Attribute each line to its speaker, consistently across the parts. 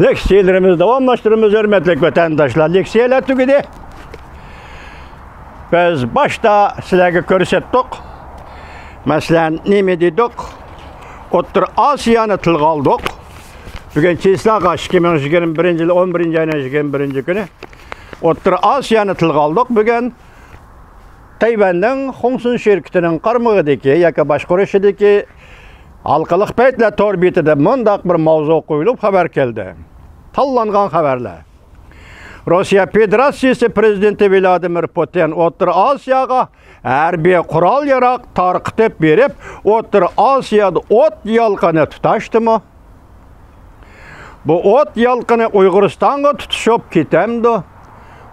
Speaker 1: Leksiyelerimizi davamlaştırımız hürmetlik vatandaşlar. Leksiyeler tügedi. Biz başta sizlerge körsettik. Mesela neme dedik? Otur Asiya'nı tılga aldık. Bugün çizlağa 2021 yılı 11. ayına 21. günü. Otur Asiya'nı tılga aldık. Bugün Tayvan'ın Hongsun şirketinin qarmığıdaki, yaka başquruşidaki halqalıq beytle torbitide mundaq bir mavzu qoyulup haber geldi. Tallanğan haberler. Rusya Federasyası Prezidenti Vladimir Putin Otur Asiyaga harbiy qural yaraq tarqitib berib, Otur Asiyada ot yalqini tutaşdımı? Bu ot yalqini Uyg'uristonga tutuşup ketemdi.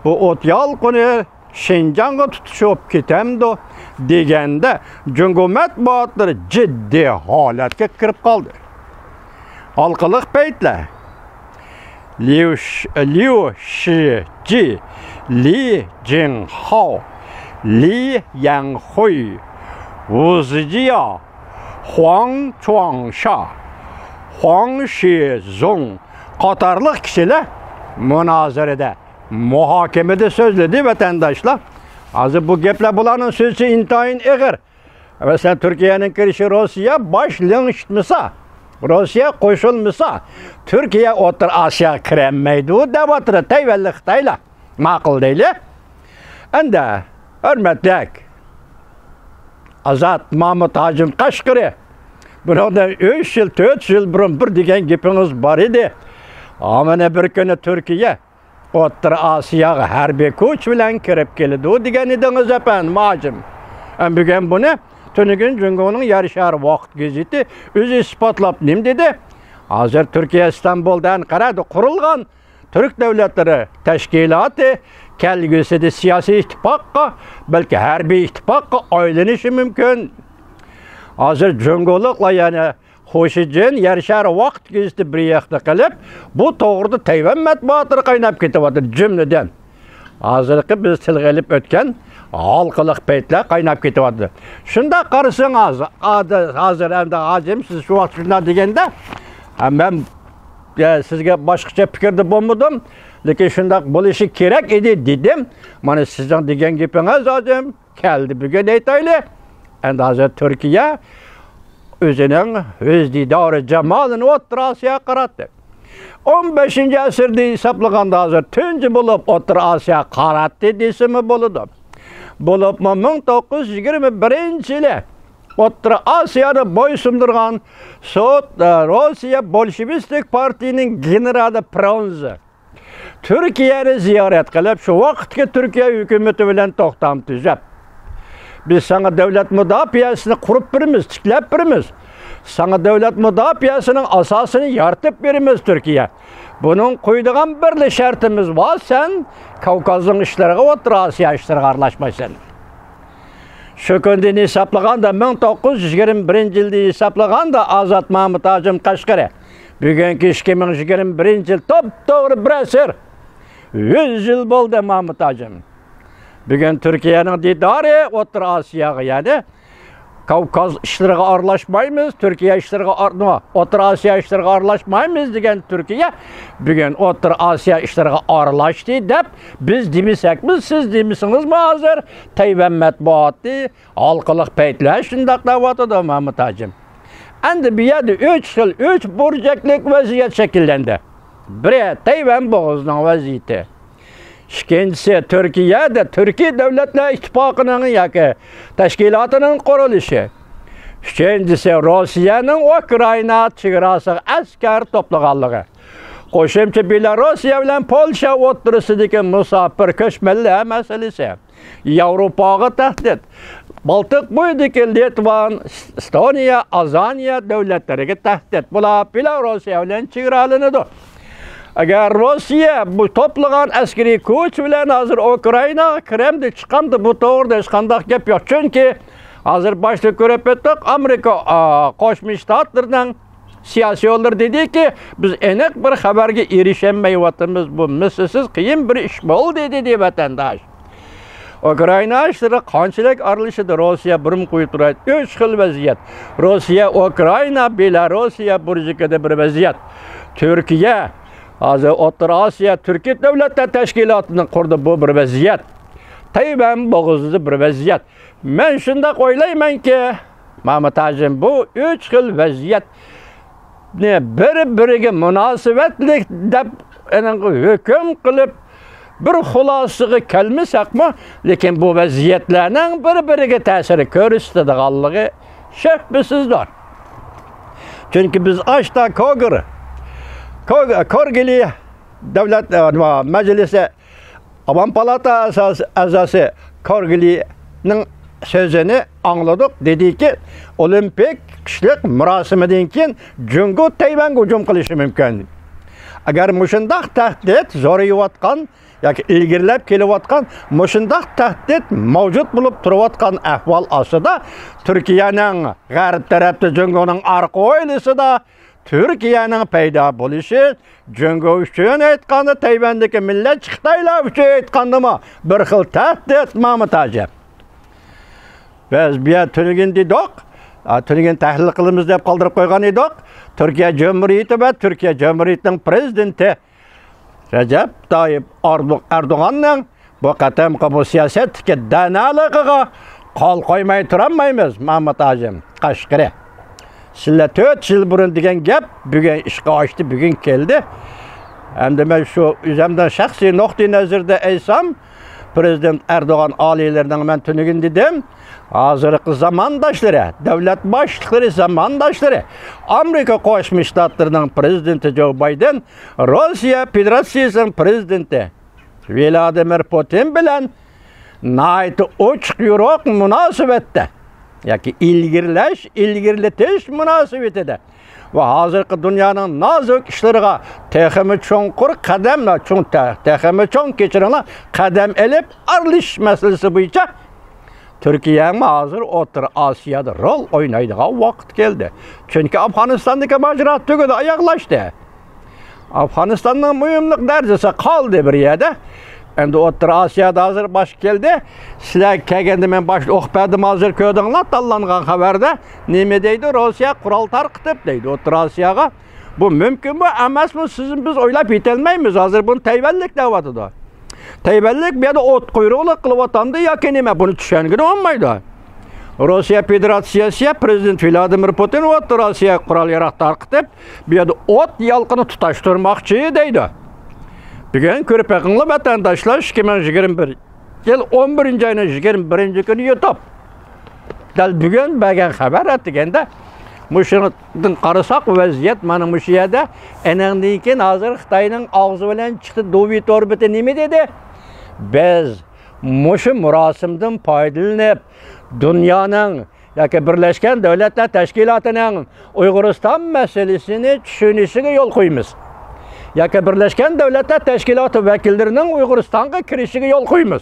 Speaker 1: Bu ot yalqini Şinjan'a tutuşup ketemdi degende Cumhur matbuotları ciddi holatga kirib qoldi. Halqalıq beytler Liu Shiji, Li Jinghao, Li Yanghui, Wu Zijia, Huang Chuangsha, Huang Shizong qatarlıq kişiler münazarada, muhakemede sözledi vatandaşlar. Azı bu gepler bulanın sözü intayin eğer. Mesela Türkiye'nin kirişi Rusya başlanışmasa, Rusya koşulmasa, Türkiye Otur Asya kiremeydi. O devatırı Tayvanlı Xitayla maqıl değil. Ende hürmetlik Azat Mahmut Hacım Kaşkırı. Burada 3 yıl, 4 yıl burun bir degen gepiniz var idi. Ama ne bir günü Türkiye Otur Asya'ya harbiy kuch bilan kirib keldi. O degan ediniz efendim hacım. Bugün bunu Tünügün Cumhur'un yarışar vaqt gazeti özü ispatlab nim dedi. Hazır Türkiye İstanbul'dan qaradı qurulgan Türk devletleri teşkilatı kelgüsüde siyasi ittifaqqa, belki harbiy ittifaqqa aylanishi mümkün. Hazır Cumhurlukla yani Xo'shijin yarışar vaqt gazeti bir yaxta qilib, bu to'g'rida Tayvan matbuotlari qaynab ketyapti jumladan. Hazırki biz tilg'ilib o'tgan halqalıq beytler qaynab ketyapti. Shunda qarasangiz, hazır endi hacım siz shu vaqt shunday deganda, men sizga boshqacha fikrda bo'lmadim, lekin shunday bo'lishi kerak edi dedim. Mana sizning degan gapingiz hacım keldi bugun aytaylik. Endi hozir Turkiya o'zining o'zdidori jamolini Otur Asiyoga qaratdi. 15. asrda hisoblaganda hozir tunji bo'lib Otur Asiyoga qaratdi desimi bo'ladi. Bo'lib 1921-yili Otur Asiyoni bo'ysundirgan Rossiya Bolshevistik partiyaning generali Pronze Turkiyani ziyorat qilib, shu vaqtga Turkiya hukumati bilan to'xtam tuzib, biz sana devlet müdafiasını kurup birimiz, tiklep birimiz. Sana devlet müdafiasının asasını yartıp birimiz Türkiye. Bunun koyduğun birli şartımız var, sen Kavkaz'ın işlerine Otur Asya işlerine arlaşmaysan. Şu günden hesaplaganda 1921 yılda hesaplaganda Azat Mahmut Hacım Kaşkari. Bugünkü 2021 yıl top doğru bir asır. 100 yıl oldu Mahmut Hacım. Bugün Türkiye'nin didarı Otur Asya'ya yani Kavkaz işlerine arlaşmayımız, Türkiye işlerine Otur Asya işlerine arlaşmayımız degen Türkiye bugün Otur Asya işlerine arlaştı deyip biz demisek siz demisiniz mi hazır? Tayvan matbuotı halqalıq beytler şundaq davatıda Mahmut Hacım. Endi bir yerde 3 yıl 3 burcaklık vaziyet şekillendi. Biri Tayvan boğazının vaziyeti. İkincisi Türkiye'de Türkiye Devletler İttifakı'nın yaki teşkilatının kuruluşu. Üçüncüsü Rusya'nın Ukrayna çığırası asker toplağanlığı. Qo'shimcha Belarusya bilan Polsha o'tirisidagi musafir ko'chmanlar masalasi. Yevropaga tahdid. Baltiq bo'yidagi Litvan, Estoniya, Azaniya davlatlariga tahdid. Bular Belarusya bilan chegaralanadi. Agar Rusya bu toplagan askeri kuch bilan hozir Ukraynaga kiramdi, chiqamdi, bu to'g'rida hech qanday gap yo'q. Chunki hozir boshda ko'rib o'tdik, Amerika Qo'shma Shtatlardan siyosiyolar dediki, biz aniq bir xabarga erishmayapmiz. Bu mislsiz qiyin bir ish bo'ldi dedi vatandosh. Ukrayna ishlari qanchalik aralashadi Rossiya birim qo'yib turadi. 3 xil vaziyat. Rossiya, Ukrayna, Belarusya burjikada bir vaziyat. Turkiya Hozir O'rta Osiyo Turkiy davlatlar tashkilotining qurdi bu bir vaziyat. Tayvan bo'g'izli bir vaziyat. Men shunda o'ylaymanki, Mahmud Hajim bu 3 xil vaziyat bir-biriga munosabatlik deb hukm qilib bir xulosaga kelmasakmi, lekin bu vaziyatlarning bir-biriga ta'siri ko'rsatadiganligi shubhasizdir. Chunki biz ashta Korgili davlat majlisi Avam Palata a'zosi Korgilining sözünü anladık. Dedi ki, olimpik kışlık murosimidan keyin Jungo Tayvanga hujum qilishi mumkin. Agar mushundaq tahdid zo'rayotgan yoki ilgirlab kelayotgan mushundaq tahdid mavjud bo'lib turayotgan ahvol ostida Turkiyaning g'arb tarafda Jungoning orqa o'ylisida Türkiye'nin paydo bo'lishi Jungo uchun aytganda Tayvandagi millat Xitoylar uchun aytgandimi bir xil tahdid Mahmud Hajim. Biz bu yer Tülgün dedik, Tülgün tahlil qilamiz deb qoldirib qo'ygan edik. Turkiya Cumhuriyeti va Turkiya Cumhuriyetining prezidenti Recep Tayyip Erdo'g'anning bu qatamqi bu siyosatga danaligiga qo'l qo'ymay turolmaymiz Mahmud Hajim Qashqari. Sizlar 4 yil burun degan gap bugun ishga oshdi, bugun keldi. Endi men shu o'zimdan shaxsiy nuqtai nazarda aytsam, Prezident Erdo'g'an oliylarining men Tülgün dedim. Hozirgi zamondoshlari, davlat boshliqlari zamondoshlari, Amerika Qo'shma Shtatlarining prezidenti Joe Biden, Rossiya Federatsiyasining prezidenti Vladimir Putin bilan nihoyat ochiq yo'q munosabatda yoki ilgirlatish munosabatida va hozirgi dunyoning nozik ishlariga texmi cho'nqur qadamlar, texmi cho'ng kechiringlar qadam elib aralish masalasi bo'yicha Türkiye hozir O'rta Osiyoda rol o'ynaydigan vaqt keldi. Chunki Afg'onistondagi mojaro tugadi, oyoqlashdi. Afg'onistonning muhimlik darajasi qoldi bir yerda. Endi O'rta Osiyoda hozir bosh keldi. Sizlar kelganda men boshda o'qipadim, hozir ko'rdinglar tanlangan xabarda nima deydi? Rossiya qurol tarqitib deydi O'rta Osiyoga. Bu mumkinmi, emasmi? Biz o'ylab yetolmaymiz. Hozir buni Tayvanlik da'vatida. Tayvanlik bu yerda o't quyruqlik qilyotganda yoki nima buni tushungani olmaydi. Rossiya Federatsiyasi prezident Vladimir Putin O'rta Osiyo qurol-yarog' tarqitib, bu yerda o't yolqini tutashtirmoqchi deydi. Bugun ko'rib yaqinli vatandoshlar 2021 yil 11-oyning 21-kuni YouTube. Dal bugun bergan xabar deganda Muşundan qarasak vaziyat mana mush yerda enandan keyin hozir Xitoyning og'zi bilan chiqdi Dovit orbiti nima dedi? Biz mushu murosimdan foydalanib dunyoning yoki Birlashgan Davlatlar Tashkilotining Uyg'uriston masalasini tushunishiga yo'l qo'yamiz. Yoki Birlashgan Davlatlar Tashkiloti vakillarining Uyg'uristonga kirishiga yo'l qo'yamiz.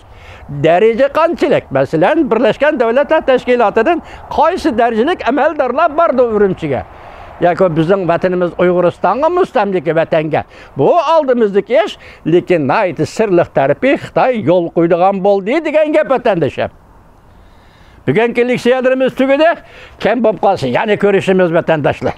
Speaker 1: Daraja qanchalik? Masalan, Birlashgan Davlatlar Tashkilotidan qaysi darajalik amaldorlar bordi Urumchiga? Yoki bizning vatanimiz Uyg'uristonga mustamlika vatanga. Bu oldimizdagi ish, lekin nayt sirliq tarafi Xitoy yo'l qo'ydigan bo'ldi degan gap vatandoshlar. Bugungi leksiyalarimiz tugadi. Kim bo'lib qolsa, yana ko'rishimiz vatandoshlar.